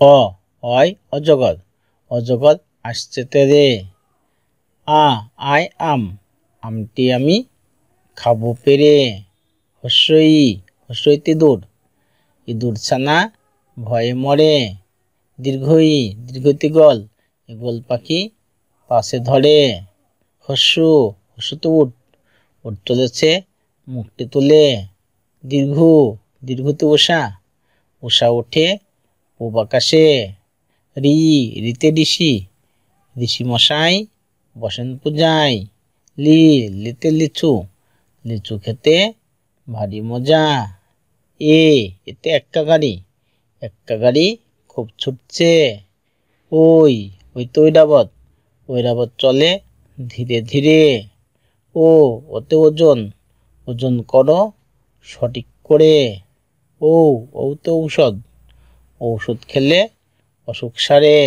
অ হয় অজগর, অজগর আসছে তেরে। আয় আম, আমটি আমি খাবো পেরে। হস্যই, হস্যইতে ইঁদুর, ইঁদুর ছানা ভয়ে মরে। দীর্ঘই, দীর্ঘইতে ঈগল, ঈগল পাখি পাশে ধরে। হস্যু, হস্যুতে উট, উট চলেছে মুখটি তুলে। দীর্ঘ, দীর্ঘতে উষা, উষা ওঠে পূব আকাশে। রি, রিতে ঋষি, ঋষি মশাই বসেন পূজায়। লি, লিতে লিচু, লিচু খেতে ভারী মজা। এ, এতে এক্কা গাড়ি, এক্কা গাড়ি খুব ছুটছে। ওই, ওই তো ঐরাবত, ঐরাবত চলে ধীরে ধীরে। ও, ওতে ওজন, ওজন করো সঠিক করে। ও, ও তো ঔষধ, ঔষধ খেলে অসুখ সারে।